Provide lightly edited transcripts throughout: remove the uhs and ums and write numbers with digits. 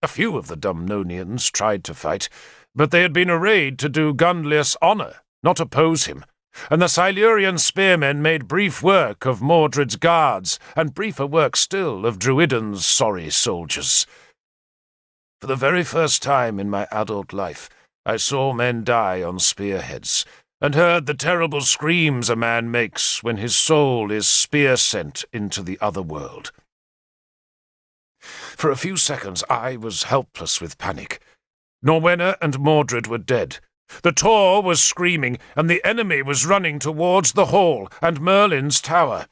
A few of the Dumnonians tried to fight, but they had been arrayed to do Gunlius honour, not oppose him, and the Silurian spearmen made brief work of Mordred's guards, and briefer work still of Druiden's sorry soldiers. For the very first time in my adult life, I saw men die on spearheads, and heard the terrible screams a man makes when his soul is spear-sent into the other world. For a few seconds I was helpless with panic. Norwenna and Mordred were dead. The Tor was screaming, and the enemy was running towards the hall and Merlin's tower.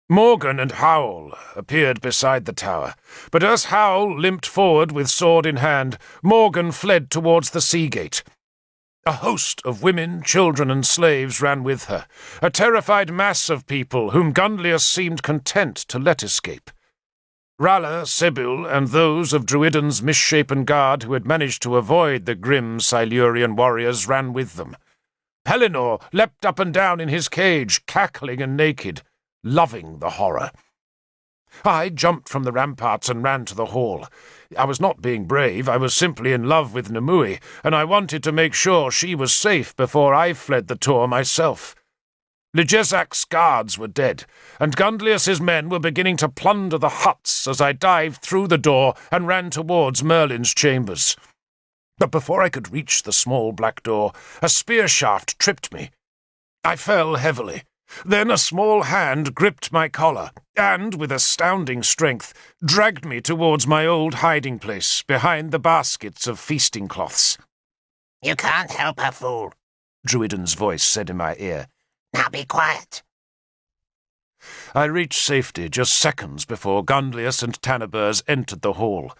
Morgan and Howl appeared beside the tower, but as Howl limped forward with sword in hand, Morgan fled towards the sea gate. A host of women, children, and slaves ran with her, a terrified mass of people whom Gunlius seemed content to let escape. Ralla, Sibyl, and those of Druiden's misshapen guard who had managed to avoid the grim Silurian warriors ran with them. Pellinor leapt up and down in his cage, cackling and naked, loving the horror. I jumped from the ramparts and ran to the hall. I was not being brave, I was simply in love with Nimue, and I wanted to make sure she was safe before I fled the Tor myself. Ligesak's guards were dead, and Gunlius's men were beginning to plunder the huts as I dived through the door and ran towards Merlin's chambers. But before I could reach the small black door, a spear shaft tripped me. I fell heavily. Then a small hand gripped my collar, and, with astounding strength, dragged me towards my old hiding place, behind the baskets of feasting cloths. "You can't help her, fool," Druiden's voice said in my ear. "Now be quiet." I reached safety just seconds before Gunlius and Tanabers entered the hall,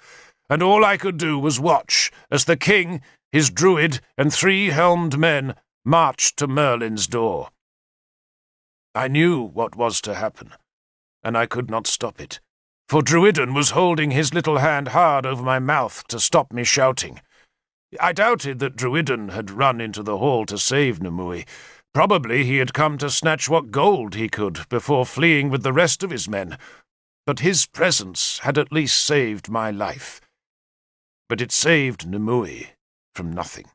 and all I could do was watch as the king, his druid, and 3 helmed men marched to Merlin's door. I knew what was to happen, and I could not stop it, for Druiden was holding his little hand hard over my mouth to stop me shouting. I doubted that Druiden had run into the hall to save Nimue. Probably he had come to snatch what gold he could before fleeing with the rest of his men, but his presence had at least saved my life. But it saved Nimue from nothing.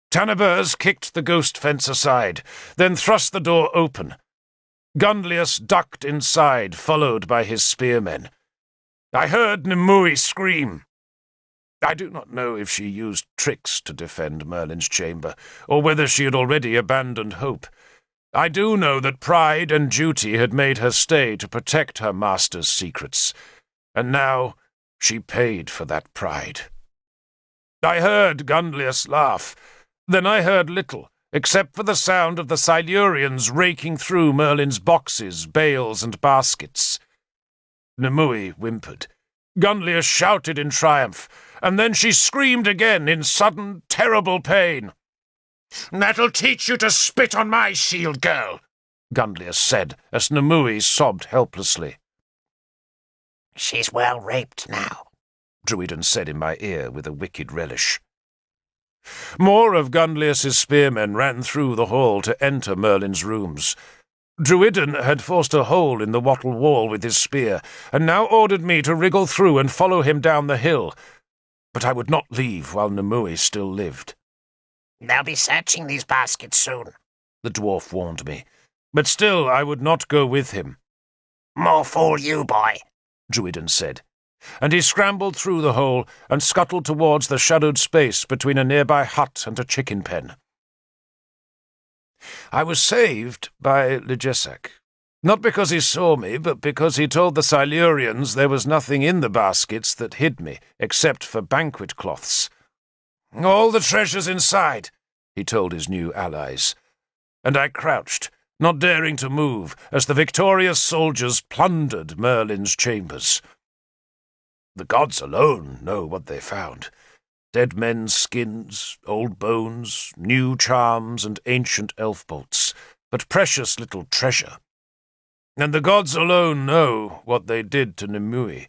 Tanabers kicked the ghost fence aside, then thrust the door open. Gunlius ducked inside, followed by his spearmen. I heard Nimue scream. I do not know if she used tricks to defend Merlin's chamber, or whether she had already abandoned hope. I do know that pride and duty had made her stay to protect her master's secrets, and now she paid for that pride. I heard Gunlius laugh. Then I heard little, except for the sound of the Silurians raking through Merlin's boxes, bales, and baskets. Nimue whimpered. Gunlius shouted in triumph, and then she screamed again in sudden, terrible pain. "That'll teach you to spit on my shield, girl," Gunlius said, as Nimue sobbed helplessly. "She's well raped now," Druiden said in my ear with a wicked relish. More of Gunlius's spearmen ran through the hall to enter Merlin's rooms. Druiden had forced a hole in the wattle wall with his spear, and now ordered me to wriggle through and follow him down the hill. But I would not leave while Nimue still lived. "They'll be searching these baskets soon," the dwarf warned me, but still I would not go with him. "More fool you, boy," Druiden said, and he scrambled through the hole and scuttled towards the shadowed space between a nearby hut and a chicken pen. I was saved by Ligesak, not because he saw me, but because he told the Silurians there was nothing in the baskets that hid me, except for banquet cloths. "All the treasure's inside," he told his new allies, and I crouched, not daring to move, as the victorious soldiers plundered Merlin's chambers. The gods alone know what they found. Dead men's skins, old bones, new charms, and ancient elf bolts, but precious little treasure. And the gods alone know what they did to Nimue,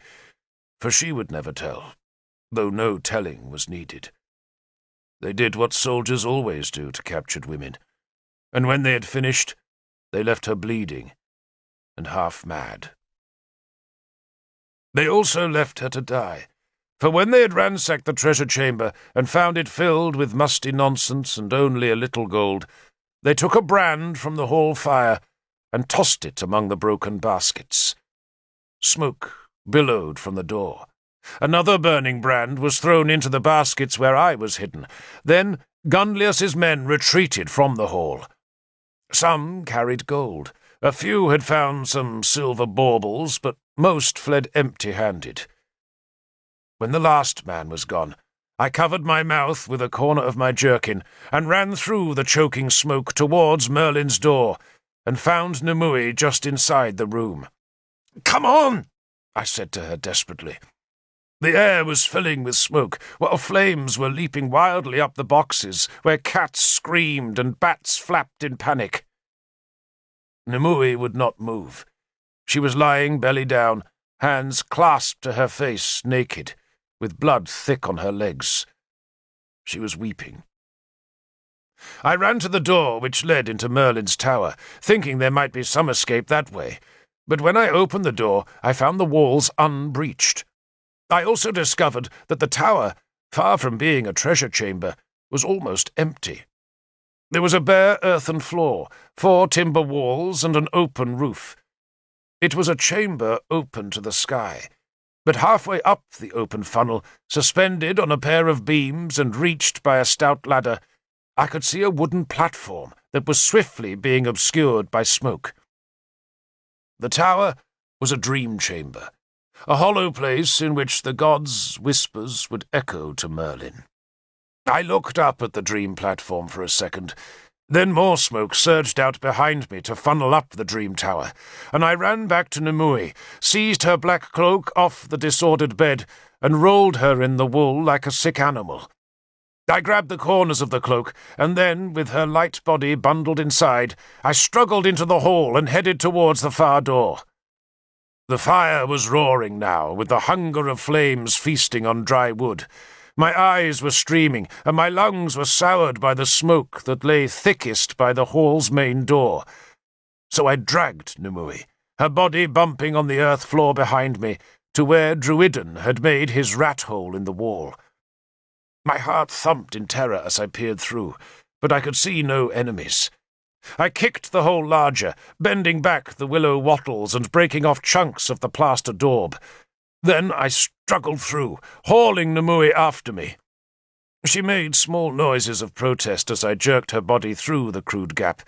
for she would never tell, though no telling was needed. They did what soldiers always do to captured women, and when they had finished, they left her bleeding and half mad. They also left her to die, For when they had ransacked the treasure chamber and found it filled with musty nonsense and only a little gold, they took a brand from the hall fire and tossed it among the broken baskets. Smoke billowed from the door. Another burning brand was thrown into the baskets where I was hidden. Then Gunlius's men retreated from the hall. Some carried gold. A few had found some silver baubles, but most fled empty-handed. When the last man was gone, I covered my mouth with a corner of my jerkin and ran through the choking smoke towards Merlin's door and found Nimue just inside the room. "Come on!" I said to her desperately. The air was filling with smoke, while flames were leaping wildly up the boxes, where cats screamed and bats flapped in panic. Nimue would not move. She was lying belly down, hands clasped to her face, naked, with blood thick on her legs. She was weeping. I ran to the door which led into Merlin's tower, thinking there might be some escape that way, but when I opened the door, I found the walls unbreached. I also discovered that the tower, far from being a treasure chamber, was almost empty. There was a bare earthen floor, 4 timber walls, and an open roof. It was a chamber open to the sky, but halfway up the open funnel, suspended on a pair of beams and reached by a stout ladder, I could see a wooden platform that was swiftly being obscured by smoke. The tower was a dream chamber, a hollow place in which the gods' whispers would echo to Merlin. I looked up at the dream platform for a second. Then more smoke surged out behind me to funnel up the dream tower, and I ran back to Nimue, seized her black cloak off the disordered bed, and rolled her in the wool like a sick animal. I grabbed the corners of the cloak, and then, with her light body bundled inside, I struggled into the hall and headed towards the far door. The fire was roaring now, with the hunger of flames feasting on dry wood. My eyes were streaming, and my lungs were soured by the smoke that lay thickest by the hall's main door. So I dragged Nimue, her body bumping on the earth floor behind me, to where Druidon had made his rat hole in the wall. My heart thumped in terror as I peered through, but I could see no enemies. I kicked the hole larger, bending back the willow wattles and breaking off chunks of the plaster daub. Then I struggled through, hauling Nimue after me. She made small noises of protest as I jerked her body through the crude gap,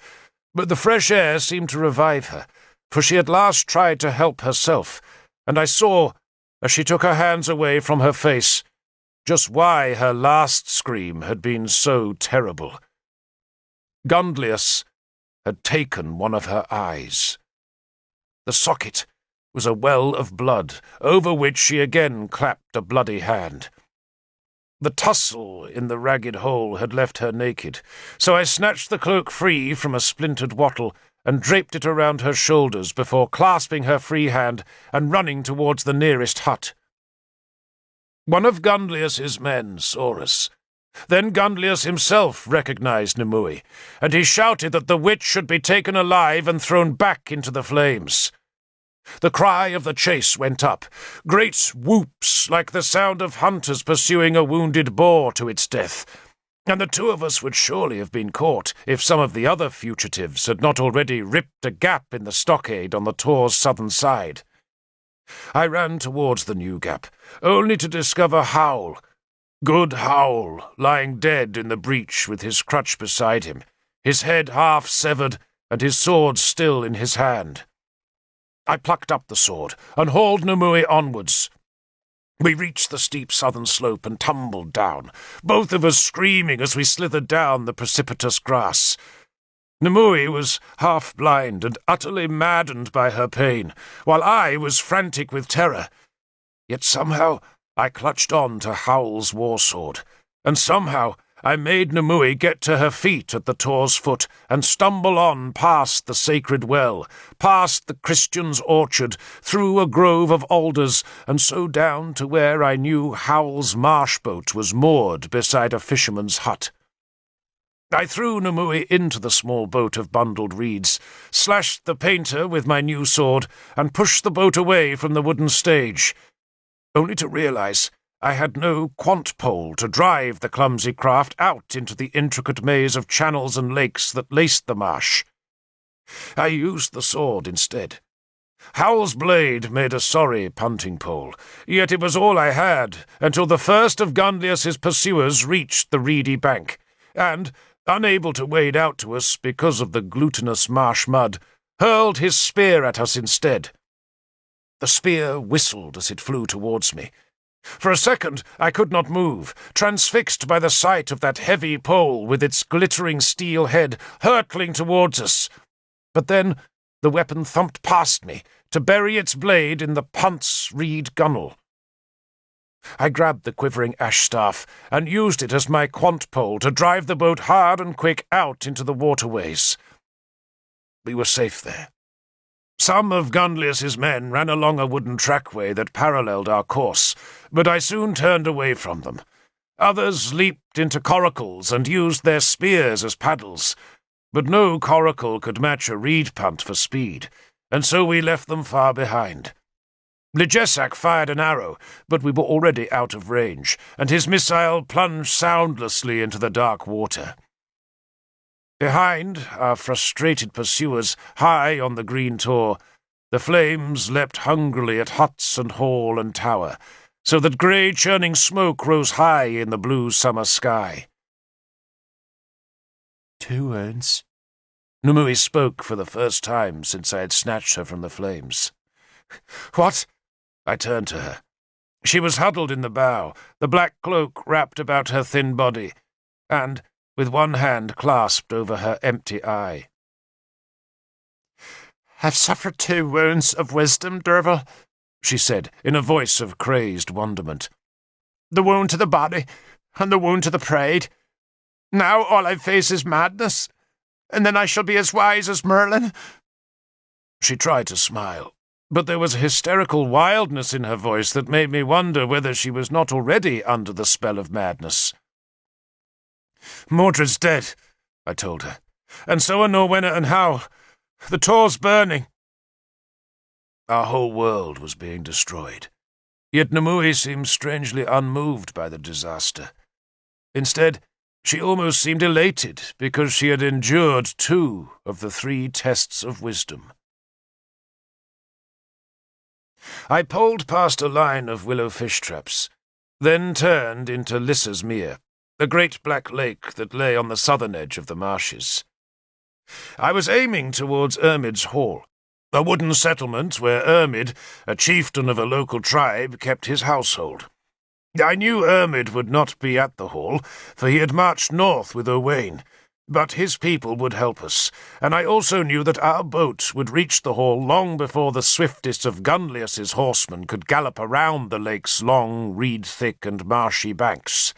but the fresh air seemed to revive her, for she at last tried to help herself, and I saw, as she took her hands away from her face, just why her last scream had been so terrible. Gunlius had taken one of her eyes. The socket was a well of blood, over which she again clapped a bloody hand. The tussle in the ragged hole had left her naked, so I snatched the cloak free from a splintered wattle and draped it around her shoulders before clasping her free hand and running towards the nearest hut. One of Gunlius's men saw us. Then Gunlius himself recognized Nimue, and he shouted that the witch should be taken alive and thrown back into the flames. The cry of the chase went up, great whoops like the sound of hunters pursuing a wounded boar to its death, and the 2 of us would surely have been caught if some of the other fugitives had not already ripped a gap in the stockade on the Tor's southern side. I ran towards the new gap, only to discover Howl, good Howl, lying dead in the breach with his crutch beside him, his head half severed and his sword still in his hand. I plucked up the sword and hauled Nimue onwards. We reached the steep southern slope and tumbled down, both of us screaming as we slithered down the precipitous grass. Nimue was half-blind and utterly maddened by her pain, while I was frantic with terror. Yet somehow I clutched on to Howl's war sword, and somehow I made Nimue get to her feet at the Tor's foot and stumble on past the sacred well, past the Christian's orchard, through a grove of alders, and so down to where I knew Howl's marsh boat was moored beside a fisherman's hut. I threw Nimue into the small boat of bundled reeds, slashed the painter with my new sword, and pushed the boat away from the wooden stage, only to realize I had no quant pole to drive the clumsy craft out into the intricate maze of channels and lakes that laced the marsh. I used the sword instead. Howl's blade made a sorry punting pole, yet it was all I had until the first of Gunlius's pursuers reached the reedy bank, and, unable to wade out to us because of the glutinous marsh mud, hurled his spear at us instead. The spear whistled as it flew towards me. For a second I could not move, transfixed by the sight of that heavy pole with its glittering steel head hurtling towards us. But then the weapon thumped past me, to bury its blade in the punt's reed gunwale. I grabbed the quivering ash staff and used it as my quant pole to drive the boat hard and quick out into the waterways. We were safe there. Some of Gunlius's men ran along a wooden trackway that paralleled our course, but I soon turned away from them. Others leaped into coracles and used their spears as paddles, but no coracle could match a reed punt for speed, and so we left them far behind. Ligesak fired an arrow, but we were already out of range, and his missile plunged soundlessly into the dark water. Behind our frustrated pursuers, high on the green tor, the flames leapt hungrily at huts and hall and tower, so that grey churning smoke rose high in the blue summer sky. 2 wounds. Numui spoke for the first time since I had snatched her from the flames. "What?" I turned to her. She was huddled in the bow, the black cloak wrapped about her thin body, and with one hand clasped over her empty eye. "I've suffered 2 wounds of wisdom, Derval," she said, in a voice of crazed wonderment. "The wound to the body, and the wound to the pride. Now all I face is madness, and then I shall be as wise as Merlin." She tried to smile, but there was a hysterical wildness in her voice that made me wonder whether she was not already under the spell of madness. "Mordred's dead," I told her, "and so are Norwenna and Howl. The Tor's burning." Our whole world was being destroyed, yet Numui seemed strangely unmoved by the disaster. Instead, she almost seemed elated because she had endured 2 of the 3 tests of wisdom. I poled past a line of willow fish traps, then turned into Lissa's Mere, the great black lake that lay on the southern edge of the marshes. I was aiming towards Ermid's Hall, a wooden settlement where Ermid, a chieftain of a local tribe, kept his household. I knew Ermid would not be at the hall, for he had marched north with Owain, but his people would help us, and I also knew that our boat would reach the hall long before the swiftest of Gunlius's horsemen could gallop around the lake's long, reed-thick and marshy banks.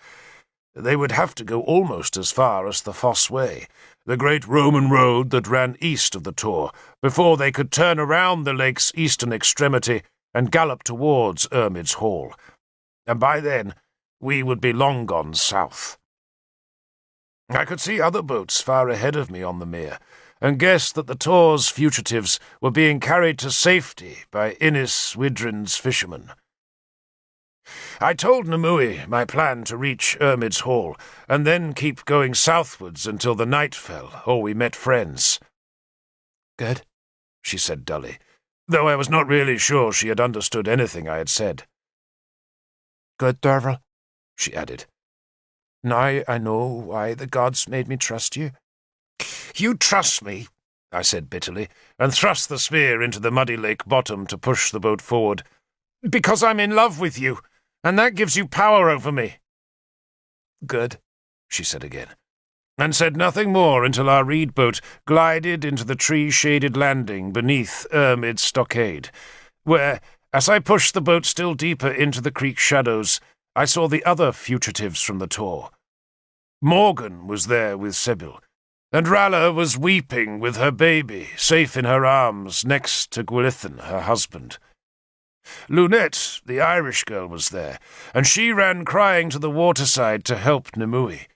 They would have to go almost as far as the Foss Way, the great Roman road that ran east of the Tor, before they could turn around the lake's eastern extremity and gallop towards Ermid's Hall. And by then we would be long gone south. I could see other boats far ahead of me on the mere, and guessed that the Tor's fugitives were being carried to safety by Innis Widrin's fishermen. I told Numui my plan to reach Ermid's Hall, and then keep going southwards until the night fell, or we met friends. "Good," she said dully, though I was not really sure she had understood anything I had said. "Good, Derval," she added. "Now I know why the gods made me trust you." "You trust me," I said bitterly, and thrust the spear into the muddy lake bottom to push the boat forward. "Because I'm in love with you, and that gives you power over me." "Good," she said again, and said nothing more until our reed boat glided into the tree-shaded landing beneath Ermid's stockade, where, as I pushed the boat still deeper into the creek shadows, I saw the other fugitives from the Tor. Morgan was there with Sybil, and Ralla was weeping with her baby, safe in her arms next to Gwilithin, her husband. Lunette, the Irish girl, was there, and she ran crying to the waterside to help Numui,